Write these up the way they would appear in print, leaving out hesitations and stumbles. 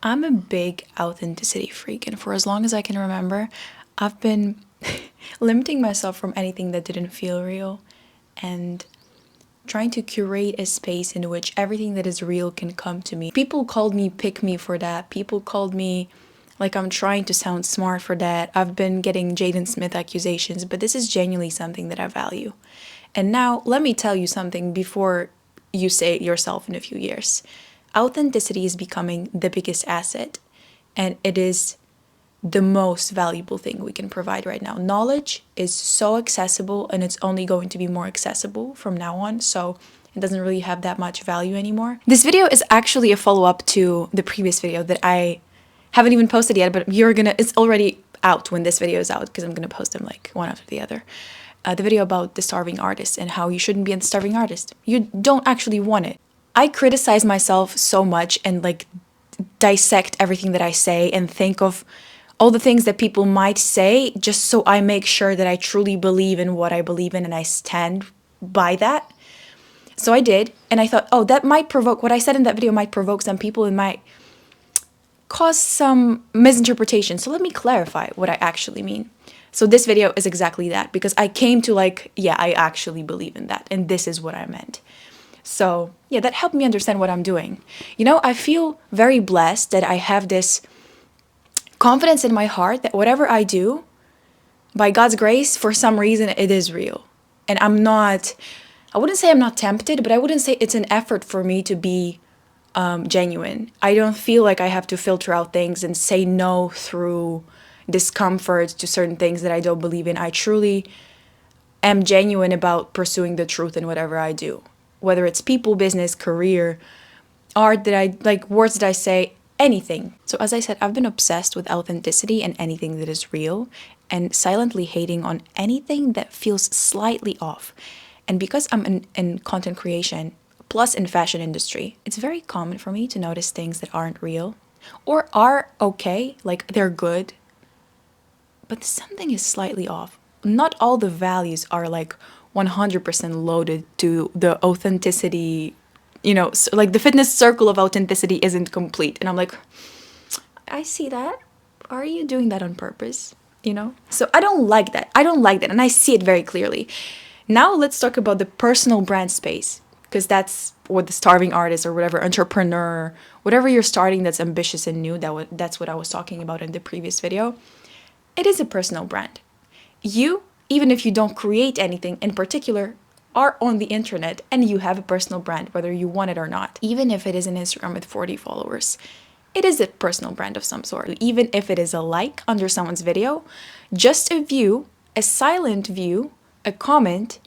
I'm a big authenticity freak, and for as long as I can remember, I've been limiting myself from anything that didn't feel real and trying to curate a space in which everything that is real can come to me. People called me pick me for that. People called me like I'm trying to sound smart for that. I've been getting Jaden Smith accusations, but this is genuinely something that I value. And now, let me tell you something before you say it yourself in a few years. Authenticity is becoming the biggest asset, and it is the most valuable thing we can provide right now. Knowledge is so accessible, and it's only going to be more accessible from now on, so it doesn't really have that much value anymore. This video is actually a follow-up to the previous video that I haven't even posted yet, but it's already out when this video is out because I'm gonna post them like one after the other. The video about the starving artist and how you shouldn't be a starving artist. You don't actually want it. I criticize myself so much and like dissect everything that I say and think of all the things that people might say just so I make sure that I truly believe in what I believe in and I stand by that. So I did, and I thought, oh, that might provoke, what I said in that video might provoke some people and might cause some misinterpretation. So let me clarify what I actually mean. So this video is exactly that, because I came to like, yeah, I actually believe in that, and this is what I meant. So yeah, that helped me understand what I'm doing. You know, I feel very blessed that I have this confidence in my heart that whatever I do, by God's grace, for some reason, it is real. And I wouldn't say I'm not tempted, but I wouldn't say it's an effort for me to be genuine. I don't feel like I have to filter out things and say no through discomfort to certain things that I don't believe in. I truly am genuine about pursuing the truth in whatever I do, whether it's people, business, career, art that I like, words that I say, anything. So as I said, I've been obsessed with authenticity and anything that is real, and silently hating on anything that feels slightly off. And because I'm in content creation, plus in fashion industry, it's very common for me to notice things that aren't real or are okay, like they're good, but something is slightly off. Not all the values are like 100% loaded to the authenticity, like the fitness circle of authenticity isn't complete. And I'm like, I see that. Are you doing that on purpose? So I don't like that. And I see it very clearly. Now let's talk about the personal brand space, because that's what the starving artist or whatever entrepreneur, whatever you're starting that's ambitious and new, that's what I was talking about in the previous video. It is a personal brand. You, even if you don't create anything in particular, are on the internet and you have a personal brand, whether you want it or not. Even if it is an Instagram with 40 followers, it is a personal brand of some sort. Even if it is a like under someone's video, just a view, a silent view, a comment,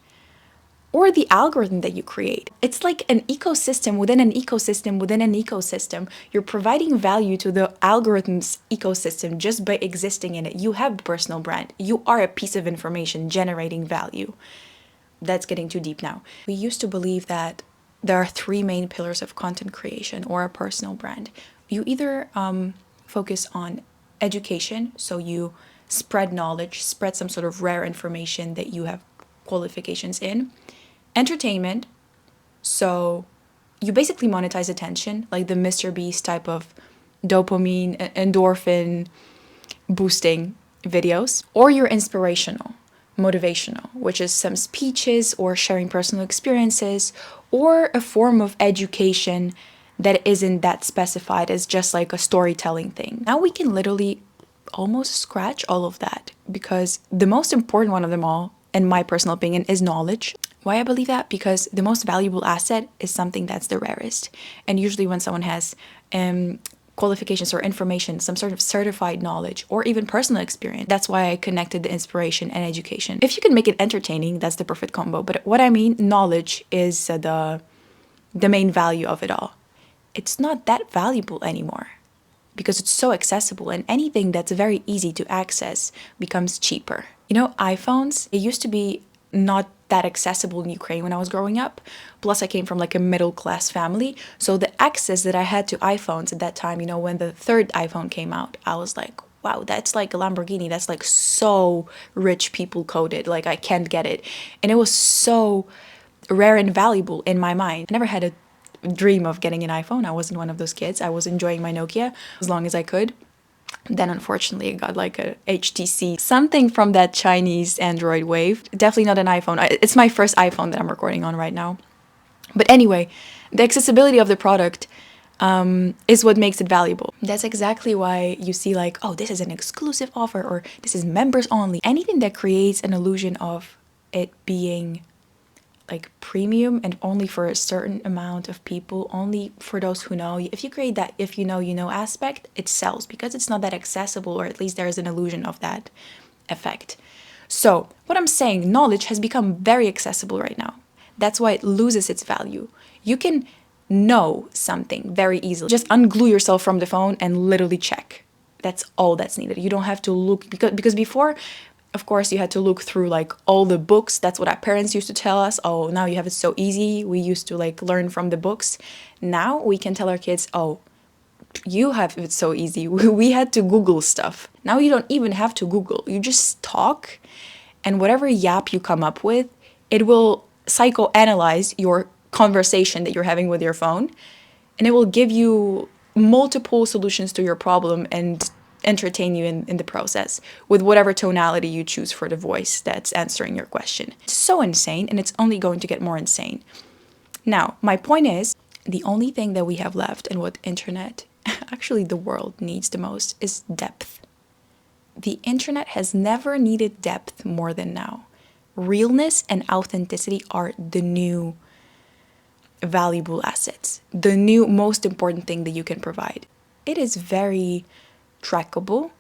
or the algorithm that you create. It's like an ecosystem within an ecosystem within an ecosystem. You're providing value to the algorithm's ecosystem just by existing in it. You have a personal brand. You are a piece of information generating value. That's getting too deep now. We used to believe that there are three main pillars of content creation or a personal brand. You either focus on education, so you spread knowledge, spread some sort of rare information that you have qualifications in. Entertainment, so you basically monetize attention, like the Mr. Beast type of dopamine, endorphin boosting videos. Or you're inspirational, motivational, which is some speeches or sharing personal experiences, or a form of education that isn't that specified as just like a storytelling thing. Now we can literally almost scratch all of that, because the most important one of them all, in my personal opinion, is knowledge. Why I believe that? Because the most valuable asset is something that's the rarest. And usually when someone has qualifications or information, some sort of certified knowledge or even personal experience, that's why I connected the inspiration and education. If you can make it entertaining, that's the perfect combo. But what I mean, knowledge is the main value of it all. It's not that valuable anymore because it's so accessible, and anything that's very easy to access becomes cheaper. iPhones, it used to be not that accessible in Ukraine when I was growing up. Plus I came from like a middle class family. So the access that I had to iPhones at that time, when the third iPhone came out, I was like, wow, that's like a Lamborghini. That's like so rich people coded. Like I can't get it. And it was so rare and valuable in my mind. I never had a dream of getting an iPhone. I wasn't one of those kids. I was enjoying my Nokia as long as I could. Then unfortunately I got like a HTC, something from that Chinese Android wave. Definitely not an iPhone. It's my first iPhone that I'm recording on right now. But anyway, the accessibility of the product is what makes it valuable. That's exactly why you see like, oh, this is an exclusive offer, or this is members only. Anything that creates an illusion of it being like premium and only for a certain amount of people, only for those who know. If you create that if you know aspect, it sells because it's not that accessible, or at least there is an illusion of that effect. So what I'm saying, knowledge has become very accessible right now. That's why it loses its value. You can know something very easily. Just unglue yourself from the phone and literally check. That's all that's needed. You don't have to look, because before, of course, you had to look through like all the books. That's what our parents used to tell us. Oh, now you have it so easy. We used to like learn from the books. Now we can tell our kids, oh, you have it so easy. We had to Google stuff. Now you don't even have to Google. You just talk, and whatever yap you come up with, it will psychoanalyze your conversation that you're having with your phone, and it will give you multiple solutions to your problem and entertain you in the process with whatever tonality you choose for the voice that's answering your question. It's so insane, and it's only going to get more insane. Now, my point is, the only thing that we have left and what internet, actually the world, needs the most is depth. The internet has never needed depth more than now. Realness and authenticity are the new valuable assets, the new most important thing that you can provide. It is very trackable.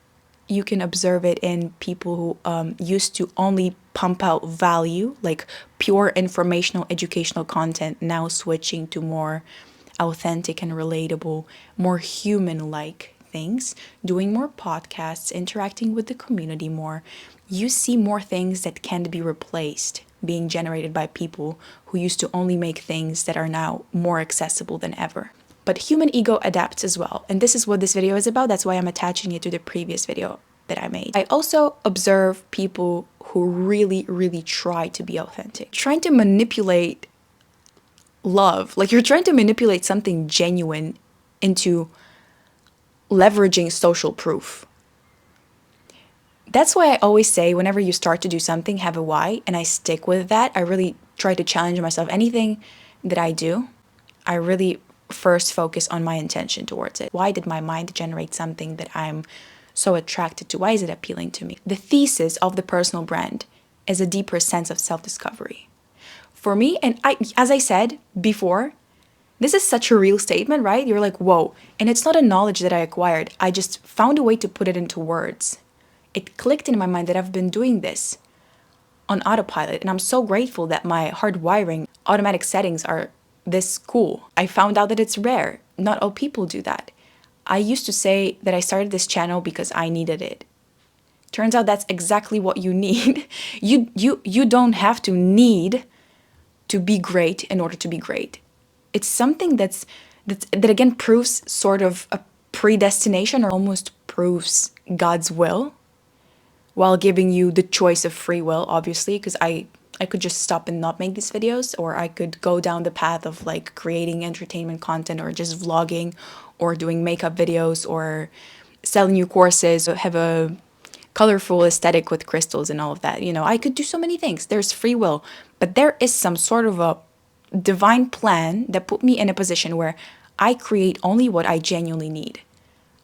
You can observe it in people who used to only pump out value, like pure informational, educational content, now switching to more authentic and relatable, more human-like things, doing more podcasts, interacting with the community more. You see more things that can't be replaced being generated by people who used to only make things that are now more accessible than ever. But human ego adapts as well, and this is what this video is about. That's why I'm attaching it to the previous video that I made. I also observe people who really, really try to be authentic, trying to manipulate love. Like, you're trying to manipulate something genuine into leveraging social proof. That's why I always say, whenever you start to do something, have a why, and I stick with that. I really try to challenge myself. Anything that I do, I really first focus on my intention towards it. Why did my mind generate something that I'm so attracted to? Why is it appealing to me? The thesis of the personal brand is a deeper sense of self-discovery. For me, and as I said before, this is such a real statement, right? You're like, whoa. And it's not a knowledge that I acquired. I just found a way to put it into words. It clicked in my mind that I've been doing this on autopilot. And I'm so grateful that my hardwiring automatic settings are this cool. I found out that it's rare. Not all people do that. I used to say that I started this channel because I needed it. Turns out that's exactly what you need. You don't have to need to be great in order to be great. It's something that again proves sort of a predestination, or almost proves God's will, while giving you the choice of free will, obviously, because I could just stop and not make these videos, or I could go down the path of like creating entertainment content, or just vlogging, or doing makeup videos, or selling you courses, or have a colorful aesthetic with crystals and all of that. You know, I could do so many things. There's free will, but there is some sort of a divine plan that put me in a position where I create only what I genuinely need.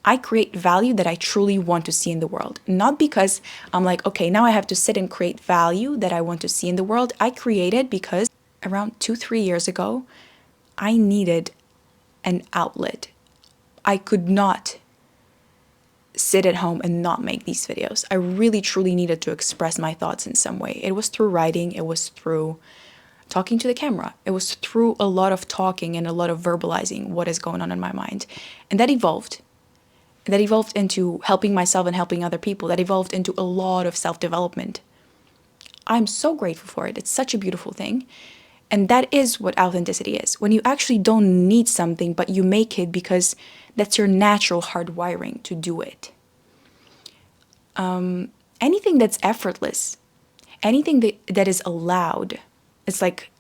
I create value that I truly want to see in the world. Not because I'm like, okay, now I have to sit and create value that I want to see in the world. I created because around 2-3 years ago, I needed an outlet. I could not sit at home and not make these videos. I really, truly needed to express my thoughts in some way. It was through writing. It was through talking to the camera. It was through a lot of talking and a lot of verbalizing what is going on in my mind. And that evolved. That evolved into helping myself and helping other people. That evolved into a lot of self-development. I'm so grateful for it. It's such a beautiful thing. And that is what authenticity is. When you actually don't need something, but you make it because that's your natural hardwiring to do it. Anything that's effortless, anything that is allowed, it's like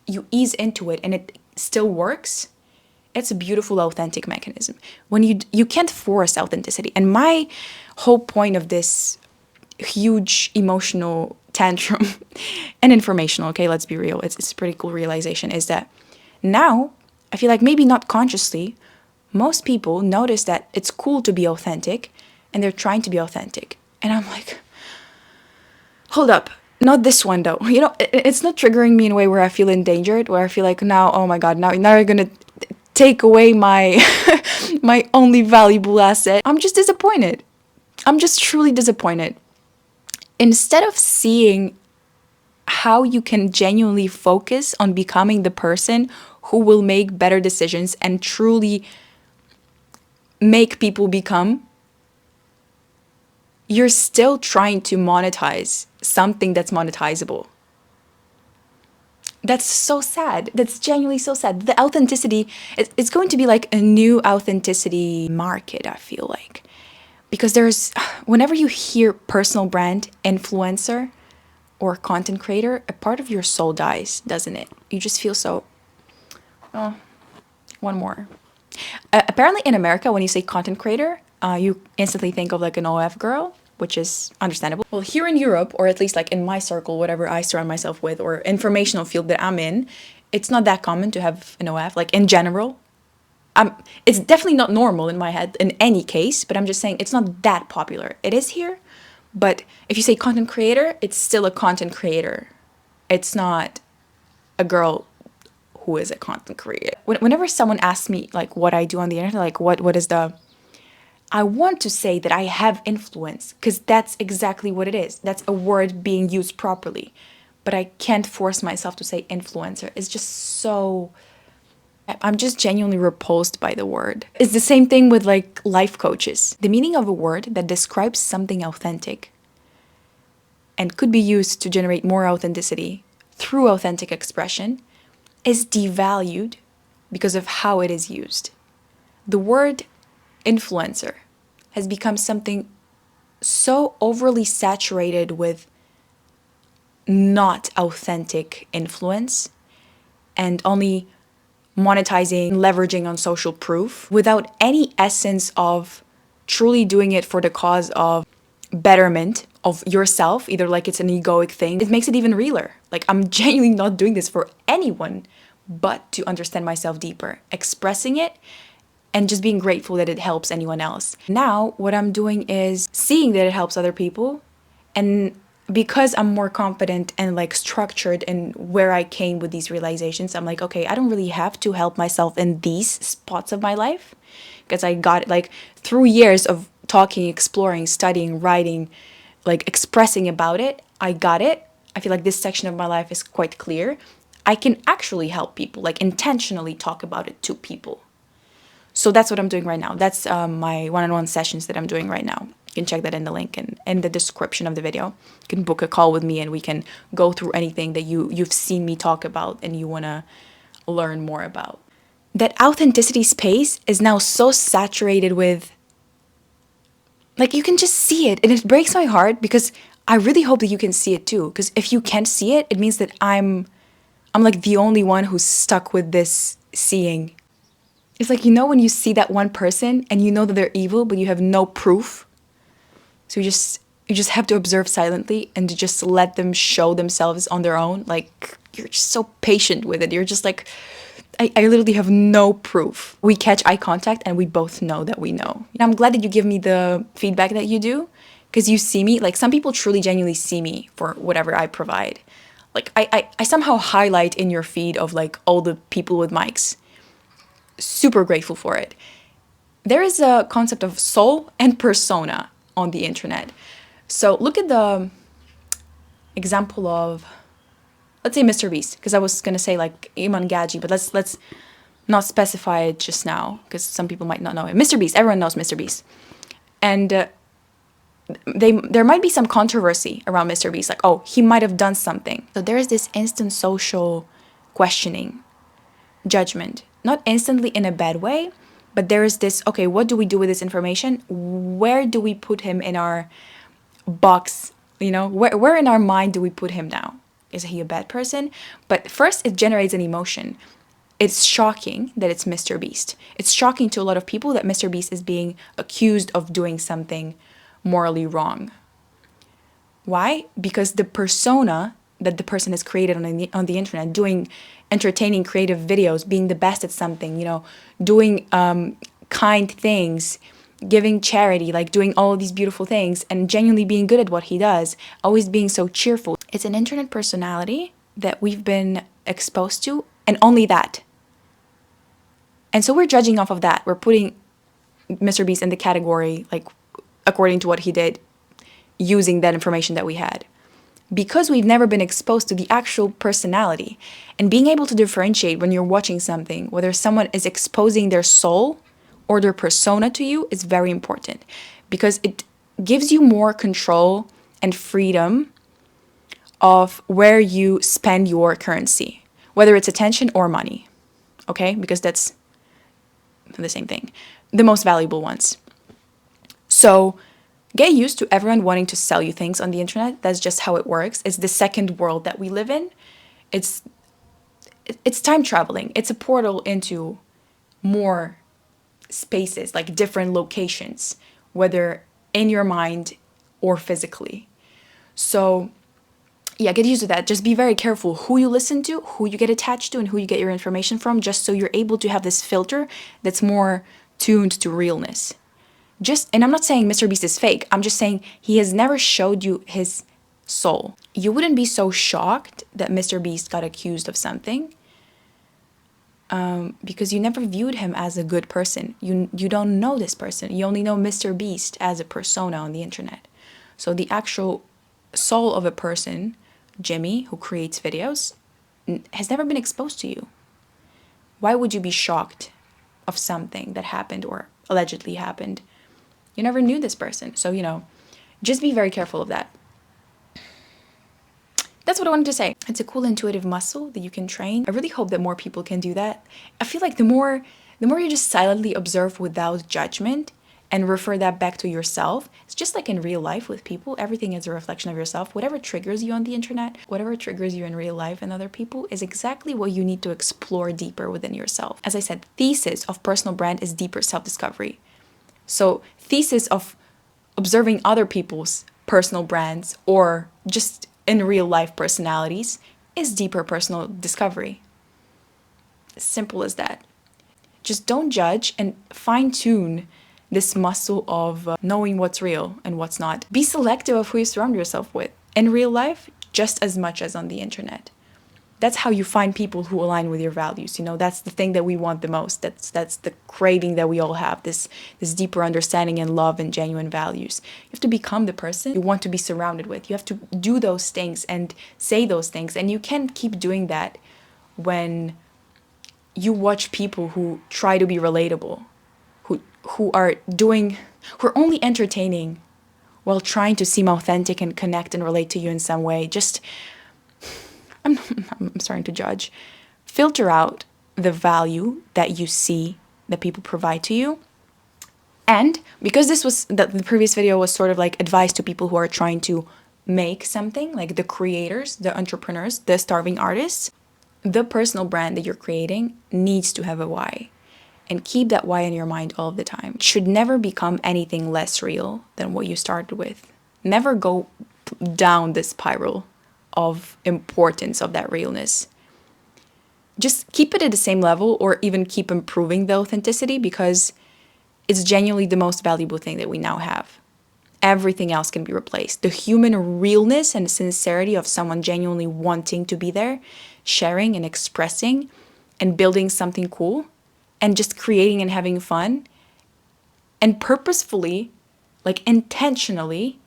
you ease into it and it still works. It's a beautiful, authentic mechanism. When you can't force authenticity. And my whole point of this huge emotional tantrum and informational, okay, let's be real, it's a pretty cool realization, is that now I feel like maybe not consciously, most people notice that it's cool to be authentic and they're trying to be authentic. And I'm like, hold up, not this one though. You know, it's not triggering me in a way where I feel endangered, where I feel like now, oh my God, now you're gonna take away my my only valuable asset. I'm just disappointed. I'm just truly disappointed. Instead of seeing how you can genuinely focus on becoming the person who will make better decisions and truly make people become, you're still trying to monetize something that's monetizable. That's so sad. That's genuinely so sad. The authenticity, it's going to be like a new authenticity market, I feel like. Because whenever you hear personal brand, influencer, or content creator, a part of your soul dies, doesn't it? You just feel so, oh, one more. Apparently in America, when you say content creator, you instantly think of like an OF girl, which is understandable. Well, here in Europe, or at least like in my circle, whatever I surround myself with, or informational field that I'm in, it's not that common to have an OF, like in general. It's definitely not normal in my head in any case, but I'm just saying it's not that popular. It is here, but if you say content creator, it's still a content creator. It's not a girl who is a content creator. Whenever someone asks me like what I do on the internet, like what is the, I want to say that I have influence, because that's exactly what it is. That's a word being used properly. But I can't force myself to say influencer. It's just so, I'm just genuinely repulsed by the word. It's the same thing with like life coaches. The meaning of a word that describes something authentic and could be used to generate more authenticity through authentic expression is devalued because of how it is used. The word influencer has become something so overly saturated with not authentic influence and only monetizing, leveraging on social proof without any essence of truly doing it for the cause of betterment of yourself, either like it's an egoic thing. It makes it even realer. Like I'm genuinely not doing this for anyone but to understand myself deeper, expressing it and just being grateful that it helps anyone else. Now, what I'm doing is seeing that it helps other people, and because I'm more confident and like structured in where I came with these realizations, I'm like, okay, I don't really have to help myself in these spots of my life, because I got it like through years of talking, exploring, studying, writing, like expressing about it. I got it. I feel like this section of my life is quite clear. I can actually help people, like intentionally talk about it to people. So that's what I'm doing right now. That's my one-on-one sessions that I'm doing right now. You can check that in the link and in the description of the video. You can book a call with me and we can go through anything that you've seen me talk about and you want to learn more about. That authenticity space is now so saturated with, like, you can just see it, and it breaks my heart because I really hope that you can see it too. Because if you can't see it, it means that I'm like the only one who's stuck with this seeing. It's like, you know, when you see that one person and you know that they're evil, but you have no proof. So you just have to observe silently and to just let them show themselves on their own. Like, you're just so patient with it. You're just like, I literally have no proof. We catch eye contact and we both know that we know. And I'm glad that you give me the feedback that you do, because you see me. Like, some people truly genuinely see me for whatever I provide. Like, I somehow highlight in your feed of like all the people with mics. Super grateful for it. There is a concept of soul and persona on the internet. So look at the example of, let's say Mr. Beast, because I was gonna say like Iman Gaji, but let's not specify it just now because some people might not know it. Mr. Beast, everyone knows Mr. Beast, and there might be some controversy around Mr. Beast, like, oh, he might have done something. So there is this instant social questioning, judgment. Not instantly in a bad way, but there is this, okay, what do we do with this information? Where do we put him in our box? You know, where in our mind do we put him now? Is he a bad person? But first, it generates an emotion. it's shocking that it's Mr. Beast. It's shocking to a lot of people that Mr. Beast is being accused of doing something morally wrong. Why? Because the persona that the person has created on the internet, doing entertaining, creative videos, being the best at something, doing kind things, giving charity, like doing all of these beautiful things, and genuinely being good at what he does, always being so cheerful. It's an internet personality that we've been exposed to, and only that. And so we're judging off of that. We're putting Mr. Beast in the category, like, according to what he did, using that information that we had. Because we've never been exposed to the actual personality. And being able to differentiate when you're watching something, whether someone is exposing their soul or their persona to you, is very important. Because it gives you more control and freedom of where you spend your currency, whether it's attention or money. Okay? Because that's the same thing. The most valuable ones. So get used to everyone wanting to sell you things on the internet. That's just how it works. It's the second world that we live in. It's time traveling. It's a portal into more spaces, like different locations, whether in your mind or physically. So yeah, get used to that. Just be very careful who you listen to, who you get attached to, and who you get your information from, just so you're able to have this filter that's more tuned to realness. And I'm not saying Mr. Beast is fake. I'm just saying he has never showed you his soul. You wouldn't be so shocked that Mr. Beast got accused of something because you never viewed him as a good person. You don't know this person. You only know Mr. Beast as a persona on the internet. So the actual soul of a person, Jimmy, who creates videos, has never been exposed to you. Why would you be shocked of something that happened or allegedly happened? You never knew this person. So, just be very careful of that. That's what I wanted to say. It's a cool intuitive muscle that you can train. I really hope that more people can do that. I feel like the more you just silently observe without judgment and refer that back to yourself, it's just like in real life with people. Everything is a reflection of yourself. Whatever triggers you on the internet, whatever triggers you in real life and other people is exactly what you need to explore deeper within yourself. As I said, thesis of personal brand is deeper self-discovery. So thesis of observing other people's personal brands or just in real life personalities is deeper personal discovery. Simple as that. Just don't judge and fine tune this muscle of knowing what's real and what's not. Be selective of who you surround yourself with in real life just as much as on the internet. That's how you find people who align with your values. That's the thing that we want the most. That's the craving that we all have, this deeper understanding and love and genuine values. You have to become the person you want to be surrounded with. You have to do those things and say those things. And you can't keep doing that when you watch people who try to be relatable, who are only entertaining while trying to seem authentic and connect and relate to you in some way. I'm starting to judge. Filter out the value that you see that people provide to you. And because the previous video was sort of like advice to people who are trying to make something, like the creators, the entrepreneurs, the starving artists, the personal brand that you're creating needs to have a why. And keep that why in your mind all of the time. It should never become anything less real than what you started with. Never go down the spiral of importance of that realness. Just keep it at the same level or even keep improving the authenticity because it's genuinely the most valuable thing that we now have. Everything else can be replaced. The human realness and sincerity of someone genuinely wanting to be there, sharing and expressing and building something cool and just creating and having fun and purposefully, like intentionally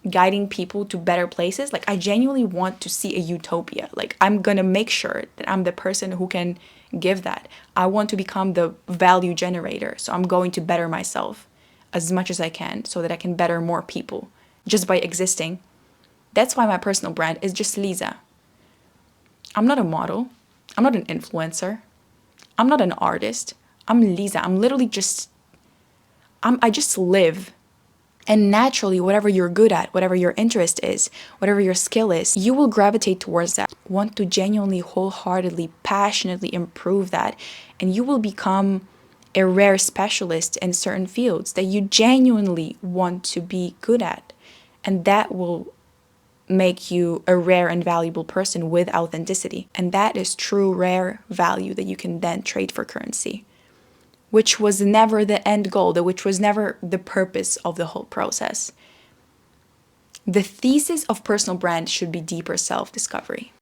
guiding people to better places. Like I genuinely want to see a utopia. Like I'm gonna make sure that I'm the person who can give that. I want to become the value generator. So I'm going to better myself as much as I can so that I can better more people just by existing. That's why my personal brand is just Lisa. I'm not a model. I'm not an influencer. I'm not an artist. I'm Lisa. I'm literally I just live And naturally, whatever you're good at, whatever your interest is, whatever your skill is, you will gravitate towards that, want to genuinely, wholeheartedly, passionately improve that. And you will become a rare specialist in certain fields that you genuinely want to be good at. And that will make you a rare and valuable person with authenticity. And that is true rare value that you can then trade for currency, which was never the end goal, which was never the purpose of the whole process. The thesis of personal brand should be deeper self-discovery.